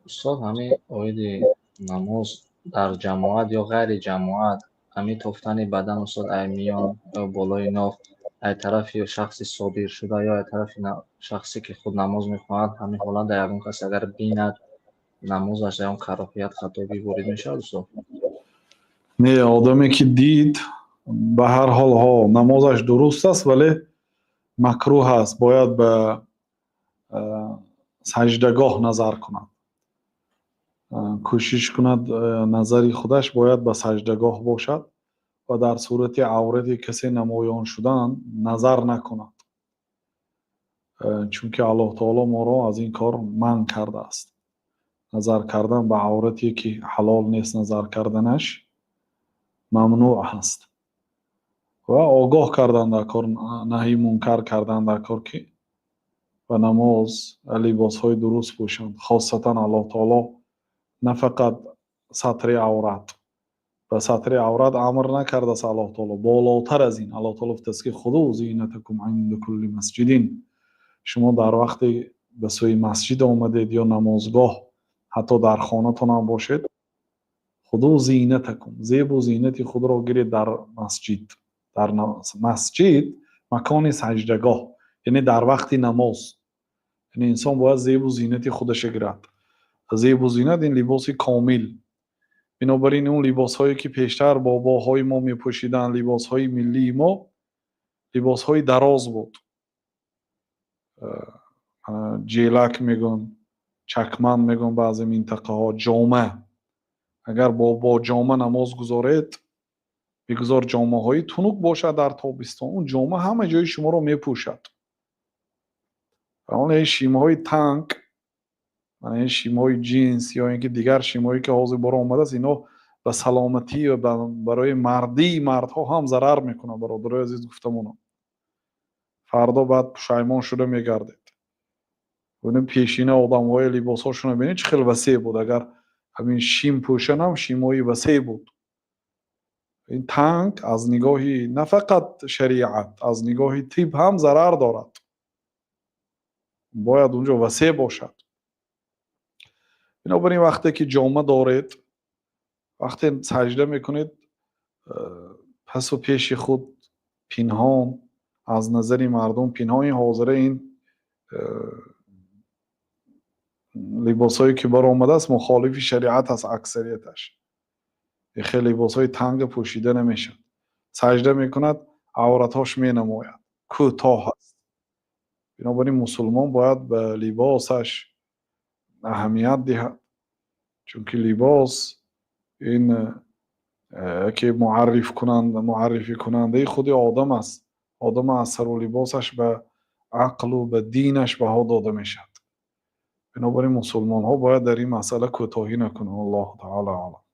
استاد همین اویدی نماز در جماعت یا غیر جماعت همین تفتن بدن استاد ای میان یا بالای ناف ای طرف یا شخصی صابیر شده یا ای طرف شخصی که خود نماز میخواهد همین حالا در یگان کس اگر بیند نمازش در اون کراهیت خطابی وارد میشه استاد. نه آدمی که دید به هر حال ها نمازش درست است ولی مکروه است باید به سجدگاه نظر کند کوشش کند نظری خودش باید به سجدگاه باشد و در صورت عورت کسی نمایان شدن نظر نکند چون که الله تعالی ما را از این کار منع کرده است نظر کردن به عورتی که حلال نیست نظر کردنش ممنوع است و آگاه کردن در کار نهی منکر کردن در کار که و نماز لباس های درست پوشند خاصتا الله تعالی نه فقط ستر عورت و ستر عورت امر نکرده است الله تعالی بالاتر از این الله تعالی گفته است که خذوا زینتکم عند کل مسجد شما در وقتی به سوی مسجد آمدید یا نمازگاه حتی در خانه‌تان هم باشید خذوا زینتکم زیب و زینت خود را گیرید در مسجد در مسجد مکان سجدگاه یعنی در وقت نماز یعنی انسان باید زیب و زینت خودش گیرد زیب و زینت این لباس کامل بنابراین اون لباس هایی که پیشتر باباهای ما می پوشیدن لباس های ملی ما لباس های دراز بود جیلک میگن چکمن میگن بعضی منطقه ها جامه اگر با جامه نماز گذارید بگذار جامه های تنوک باشد در تابستان اون جامه همه جای شما رو میپوشد اون شیمه های تنگ این شیمه های جینس یا اینکه دیگر شیمه هایی که حاضر بار آمده است اینا به سلامتی و برای مردها هم ضرر میکنه برادرای عزیز گفتم فردا بعد پشیمان شده میگردید اون پیشینه آدم های لباس هاشون رو ببینید چه خیلی وسیع بود اگر همین شیم پوشن هم شیم های وسیع بود این تنگ از نگاهی نه فقط شریعت از نگاهی طب هم ضرر دارد باید اونجا وسیع باشد بنابراین وقتی که جامه دارید وقتی سجده میکنید پس و پیش خود پنهان از نظر مردم پنهان حاضره این لباسایی که بر آمده است مخالف شریعت است اکثریتش خیلی لباسای تنگ پوشیده نمیشد سجده میکند عورتاش مینماید کوتاه است بنابراین مسلمان باید به لباسش اهمیت دهد چون که لباس این که معرفی کننده خود آدم است آدم از سر و لباسش به عقل و به دینش بها داده میشد بنابراین مسلمان ها باید در این مسئله کوتاهی نکنند الله تعالی اعلم